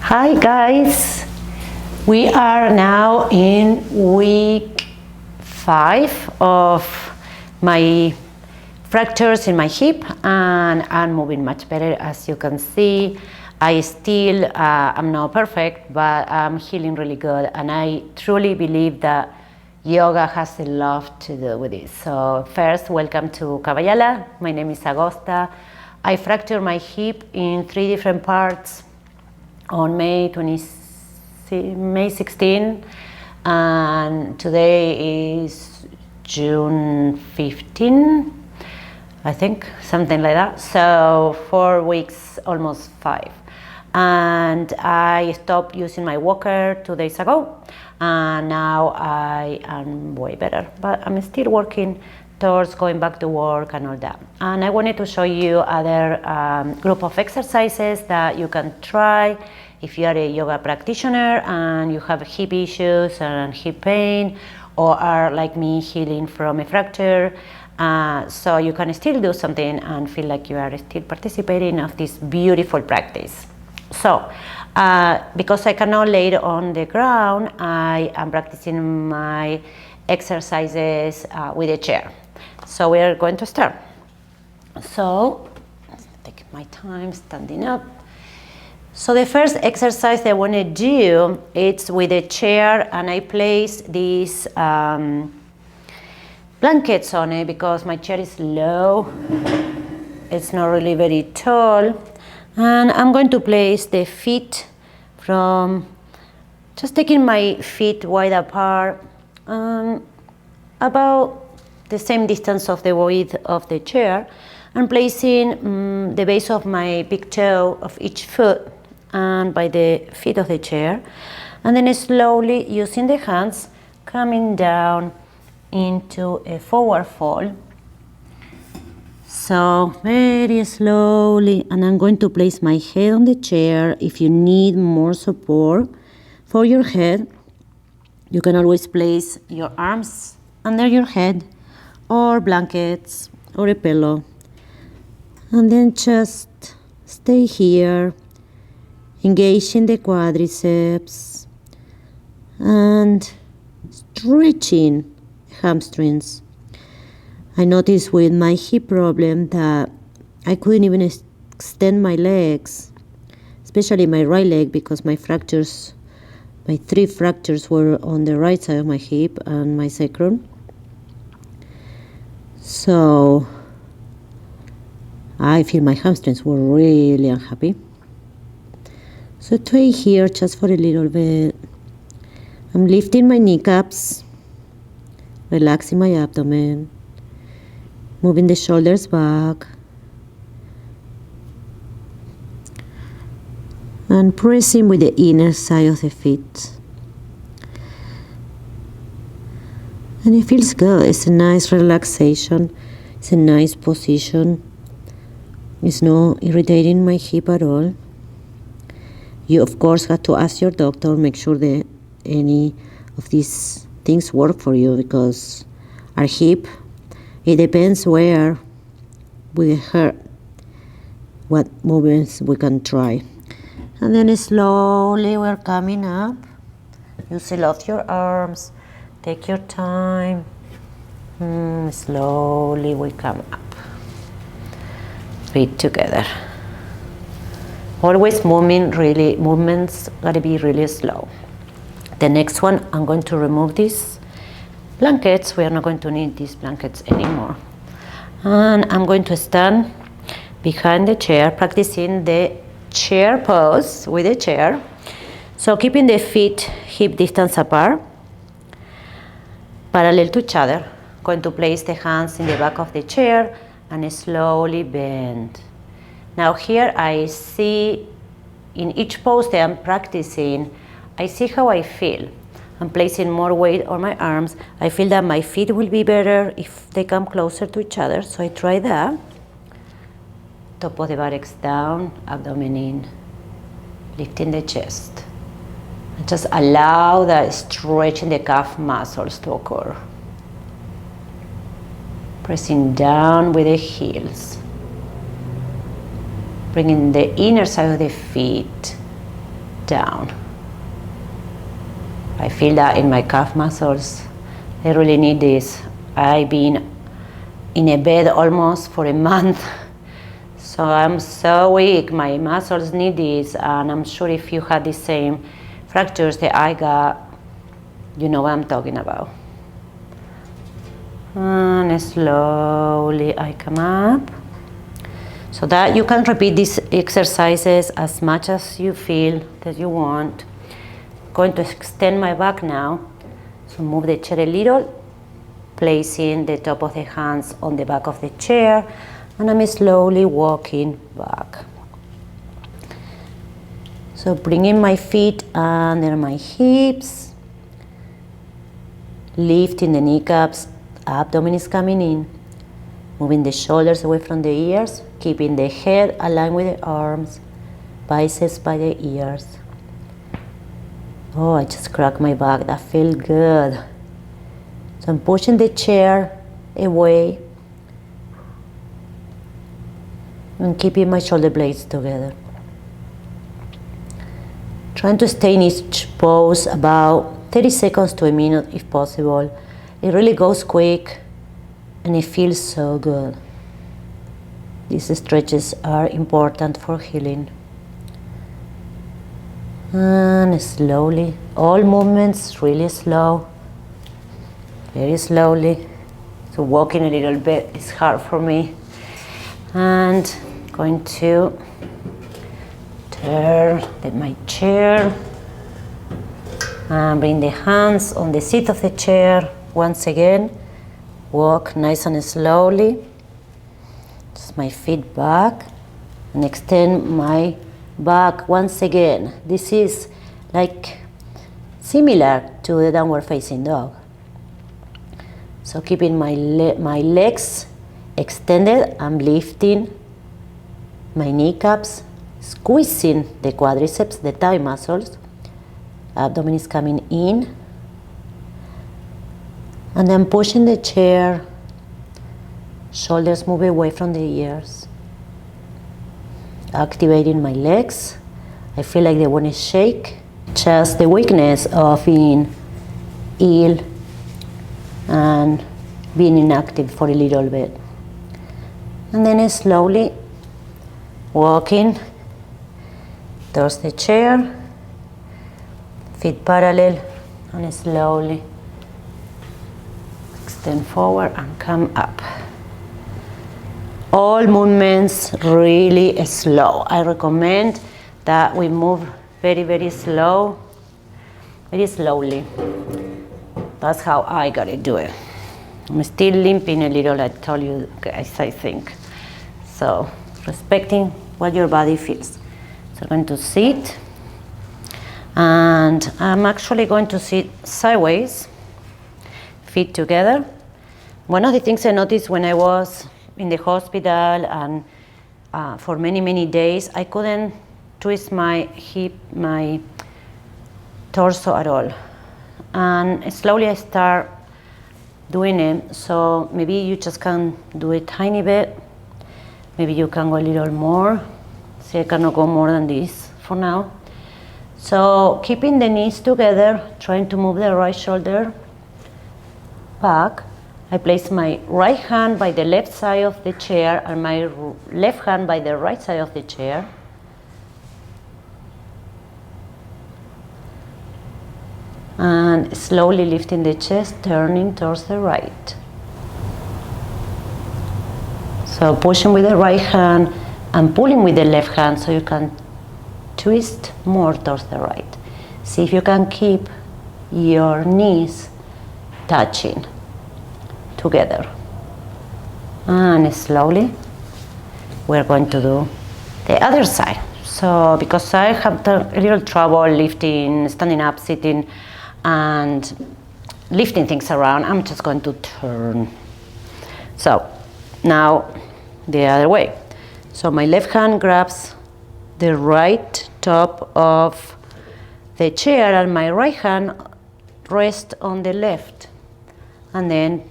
Hi guys, we are now in week 5 of my fractures in my hip, and I'm moving much better. As you can see, I still am not perfect, but I'm healing really good, and I truly believe that yoga has a lot to do with it. So first, welcome to Caballala. My name is Augusta. I fractured my hip in 3 different parts on May 16, and today is June 15, I think, something like that. So 4 weeks, almost 5. And I stopped using my walker 2 days ago, and now I am way better, but I'm still working towards going back to work and all that. And I wanted to show you other group of exercises that you can try if you are a yoga practitioner and you have hip issues and hip pain, or are like me, healing from a fracture. So you can still do something and feel like you are still participating of this beautiful practice. So because I cannot lay on the ground, I am practicing my exercises with a chair. So we are going to start. So take my time standing up. So the first exercise that I want to do, it's with a chair, and I place these blankets on it because my chair is low. It's not really very tall. And I'm going to place the feet from, just taking my feet wide apart, about the same distance of the width of the chair, and placing the base of my big toe of each foot and by the feet of the chair, and then slowly using the hands coming down into a forward fold. So very slowly, and I'm going to place my head on the chair. If you need more support for your head, you can always place your arms under your head, or blankets, or a pillow, and then just stay here, engaging the quadriceps and stretching hamstrings. I noticed with my hip problem that I couldn't even extend my legs, especially my right leg, because my 3 fractures were on the right side of my hip and my sacrum. So I feel my hamstrings were really unhappy. So stay here just for a little bit. I'm lifting my kneecaps, relaxing my abdomen, moving the shoulders back, and pressing with the inner side of the feet. And it feels good. It's a nice relaxation. It's a nice position. It's not irritating my hip at all. You of course have to ask your doctor, make sure that any of these things work for you, because our hip, it depends where we hurt, what movements we can try. And then slowly we're coming up. You seal off your arms, take your time. Slowly we come up. Feet together. Always movements gotta be really slow. The next one, I'm going to remove these blankets. We are not going to need these blankets anymore. And I'm going to stand behind the chair, practicing the chair pose with the chair. So keeping the feet hip distance apart, parallel to each other. Going to place the hands in the back of the chair and slowly bend. Now here I see, in each pose that I'm practicing, I see how I feel. I'm placing more weight on my arms. I feel that my feet will be better if they come closer to each other, so I try that. Top of the buttocks down, abdomen in, lifting the chest. And just allow that stretching the calf muscles to occur. Pressing down with the heels. Bringing the inner side of the feet down. I feel that in my calf muscles. I really need this. I've been in a bed almost for a month, so I'm so weak. My muscles need this, and I'm sure if you had the same fractures that I got, you know what I'm talking about. And slowly I come up. So that you can repeat these exercises as much as you feel that you want. I'm going to extend my back now. So move the chair a little, placing the top of the hands on the back of the chair, and I'm slowly walking back. So bringing my feet under my hips, lifting the kneecaps, abdomen is coming in, moving the shoulders away from the ears, keeping the head aligned with the arms, biceps by the ears. Oh, I just cracked my back, that feels good. So I'm pushing the chair away and keeping my shoulder blades together. Trying to stay in each pose about 30 seconds to a minute if possible. It really goes quick and it feels so good. These stretches are important for healing. And slowly, all movements really slow, very slowly. So walking a little bit is hard for me. And going to turn my chair and bring the hands on the seat of the chair. Once again, walk nice and slowly. Just my feet back and extend my back once again. This is like similar to the downward facing dog. So keeping my legs extended, I'm lifting my kneecaps, squeezing the quadriceps, the thigh muscles. Abdomen is coming in. And then pushing the chair, shoulders move away from the ears. Activating my legs. I feel like they want to shake. Just the weakness of being ill and being inactive for a little bit. And then slowly walking towards the chair, feet parallel, and slowly extend forward and come up. All movements really slow. I recommend that we move very, very slow, very slowly. That's how I gotta do it. I'm still limping a little, I told you guys, I think. So, respecting what your body feels. So I'm going to sit, and I'm actually going to sit sideways, feet together. One of the things I noticed when I was in the hospital and for many, many days, I couldn't twist my hip, my torso at all. And slowly I start doing it, so maybe you just can do a tiny bit. Maybe you can go a little more. See, I cannot go more than this for now. So keeping the knees together, trying to move the right shoulder back. I place my right hand by the left side of the chair and my left hand by the right side of the chair. And slowly lifting the chest, turning towards the right. So pushing with the right hand and pulling with the left hand so you can twist more towards the right. See if you can keep your knees touching together. And slowly we're going to do the other side. So because I have a little trouble lifting, standing up, sitting, and lifting things around, I'm just going to turn. So now the other way. So my left hand grabs the right top of the chair and my right hand rests on the left. And then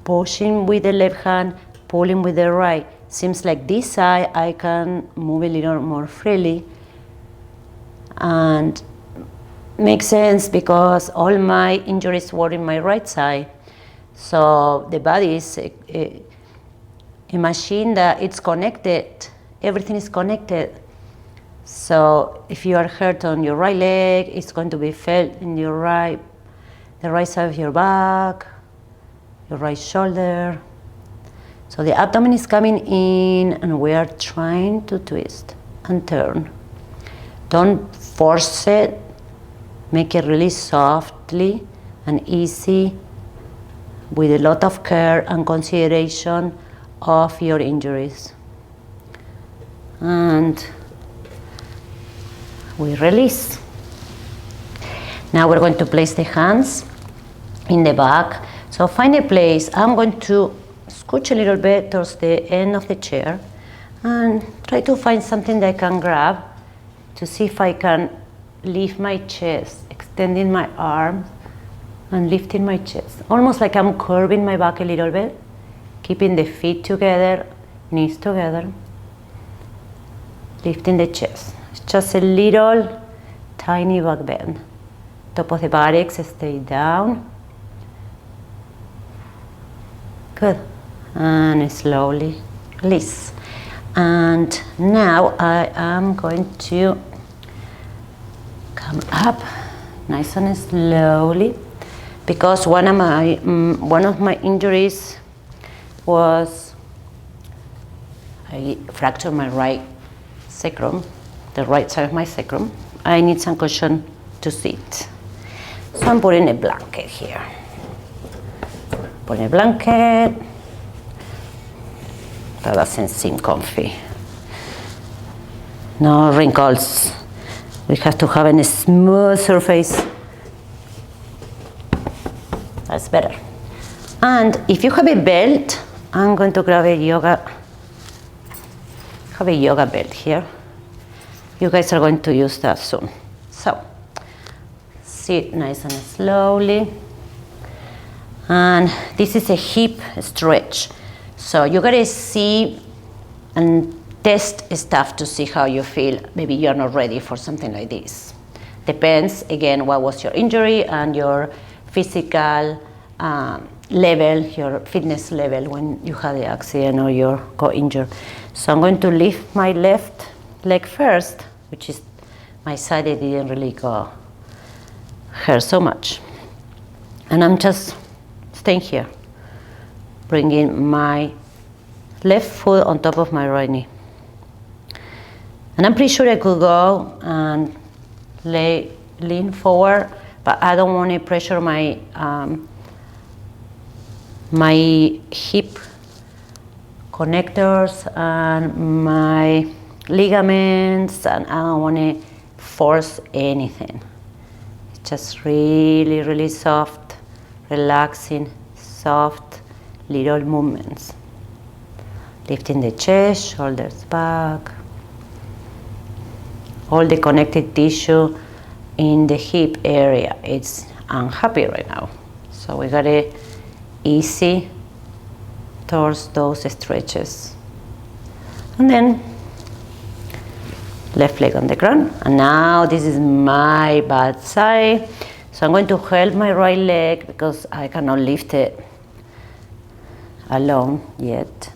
pushing with the left hand, pulling with the right. Seems like this side I can move a little more freely. And makes sense because all my injuries were in my right side. So the body is a machine that it's connected. Everything is connected. So if you are hurt on your right leg, it's going to be felt in the right side of your back, your right shoulder. So the abdomen is coming in and we are trying to twist and turn. Don't force it. Make it really softly and easy with a lot of care and consideration of your injuries. And we release. Now we're going to place the hands in the back. So find a place. I'm going to scooch a little bit towards the end of the chair and try to find something that I can grab to see if I can lift my chest, extending my arms and lifting my chest. Almost like I'm curving my back a little bit, keeping the feet together, knees together, lifting the chest. Just a little tiny back bend. Top of the buttocks stay down. Good. And slowly release. And now I am going to come up nice and slowly, because one of my injuries was I fractured my right sacrum, the right side of my sacrum. I need some cushion to sit. So I'm putting a blanket here. Putting a blanket. That doesn't seem comfy. No wrinkles. We have to have a smooth surface. That's better. And if you have a belt, I'm going to grab a yoga belt here. You guys are going to use that soon. So, sit nice and slowly. And this is a hip stretch. So you gotta see and test stuff to see how you feel. Maybe you're not ready for something like this. Depends, again, what was your injury and your physical level, your fitness level when you had the accident or you got injured. So I'm going to lift my left leg first, which is my side that didn't really go hurt so much. And I'm just staying here, bringing my left foot on top of my right knee. And I'm pretty sure I could go and lean forward, but I don't want to pressure my my hip connectors and my ligaments, and I don't want to force anything. It's just really, really soft, relaxing, soft little movements. Lifting the chest, shoulders back. All the connective tissue in the hip area, it's unhappy right now. So we gotta easy towards those stretches. And then left leg on the ground. And now this is my bad side. So I'm going to help my right leg because I cannot lift it alone yet.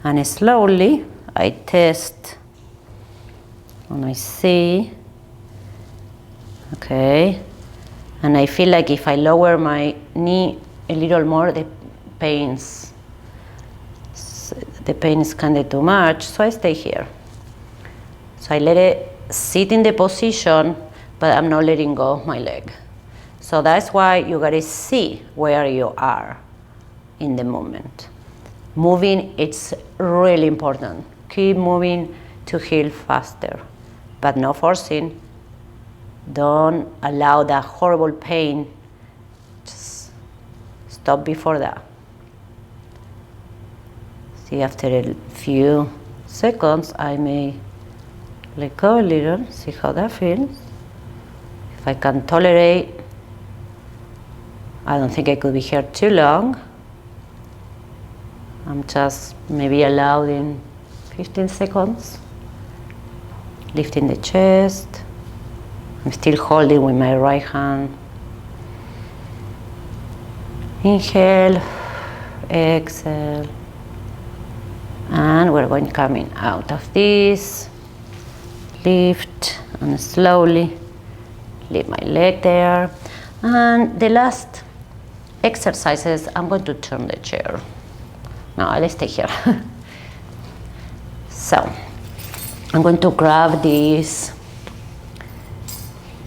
And slowly I test and I see, okay, and I feel like if I lower my knee a little more, the pain is kind of too much, so I stay here. So I let it sit in the position, but I'm not letting go of my leg. So that's why you gotta see where you are in the moment. Moving, it's really important. Keep moving to heal faster, but no forcing. Don't allow that horrible pain. Just stop before that. See, after a few seconds, I may let go a little, see how that feels. If I can tolerate, I don't think I could be here too long. I'm just maybe allowed in 15 seconds. Lifting the chest, I'm still holding with my right hand. Inhale, exhale, and we're going coming out of this. Lift and slowly leave my leg there. And the last exercises, I'm going to turn the chair. No, let's stay here. So, I'm going to grab this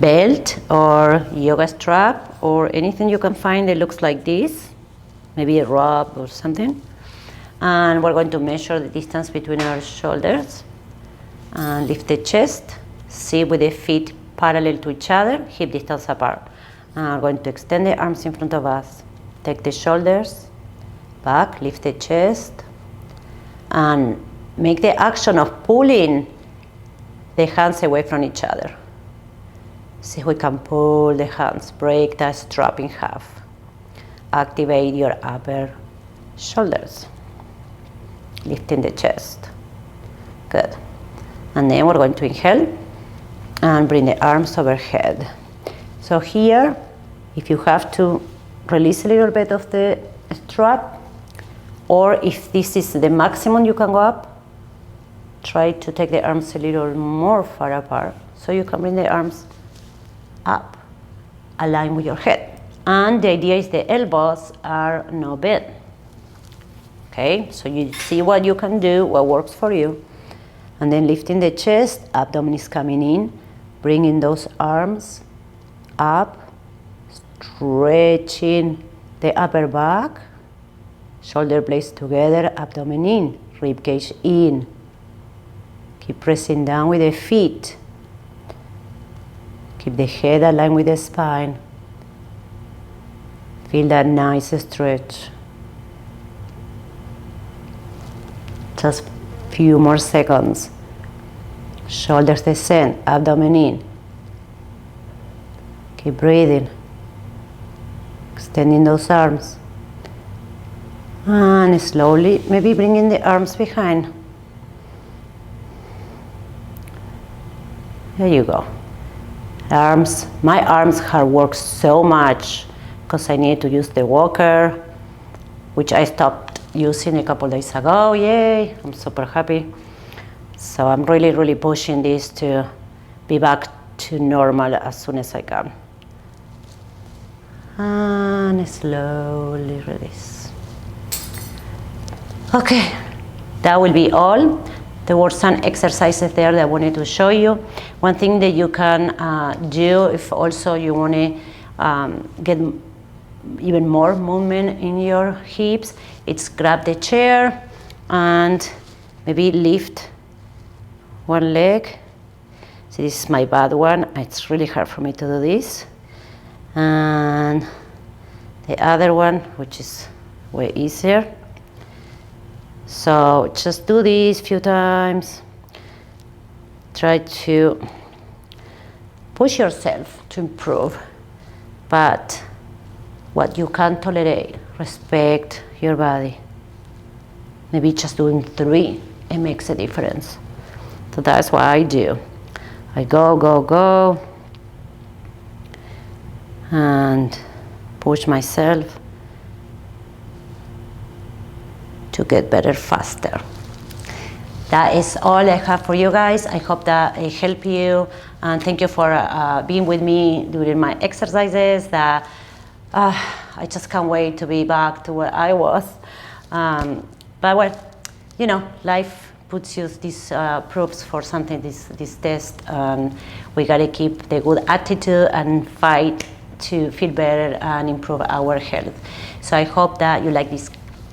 belt or yoga strap or anything you can find that looks like this, maybe a rope or something. And we're going to measure the distance between our shoulders and lift the chest, sit with the feet parallel to each other, hip distance apart. And we're going to extend the arms in front of us. Take the shoulders back, lift the chest, and make the action of pulling the hands away from each other. See if we can pull the hands, break that strap in half. Activate your upper shoulders, lifting the chest. Good. And then we're going to inhale and bring the arms overhead. So here, if you have to release a little bit of the strap, or if this is the maximum you can go up, try to take the arms a little more far apart so you can bring the arms up, align with your head. And the idea is the elbows are no bent. Okay, so you see what you can do, what works for you. And then lifting the chest, abdomen is coming in, bringing those arms up, stretching the upper back, shoulder blades together, abdomen in, rib cage in. Keep pressing down with the feet. Keep the head aligned with the spine. Feel that nice stretch. Just few more seconds. Shoulders descend, abdomen in. Keep breathing. Extending those arms. And slowly, maybe bringing the arms behind. There you go. Arms, my arms have worked so much because I needed to use the walker, which I stopped using a couple days ago. Yay, I'm super happy. So I'm really, really pushing this to be back to normal as soon as I can. And slowly release. Okay, that will be all. There were some exercises there that I wanted to show you. One thing that you can do if also you want to get even more movement in your hips, it's grab the chair and maybe lift one leg. So this is my bad one. It's really hard for me to do this. And the other one, which is way easier. So just do this a few times. Try to push yourself to improve, but what you can tolerate, respect your body. Maybe just doing 3, it makes a difference. So that's what I do. I go, and push myself to get better faster. That is all I have for you guys. I hope that it helped you, and thank you for being with me during my exercises. That I just can't wait to be back to where I was. But well, you know, life puts you these proofs for something, this test, and we gotta keep the good attitude and fight to feel better and improve our health. So I hope that you like this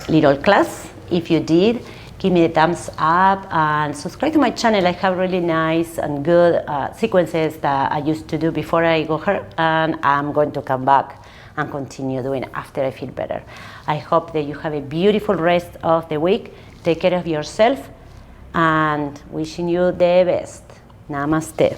little class. If you did, give me a thumbs up and subscribe to my channel. I have really nice and good sequences that I used to do before I got hurt, and I'm going to come back and continue doing after I feel better. I hope that you have a beautiful rest of the week. Take care of yourself and wishing you the best. Namaste.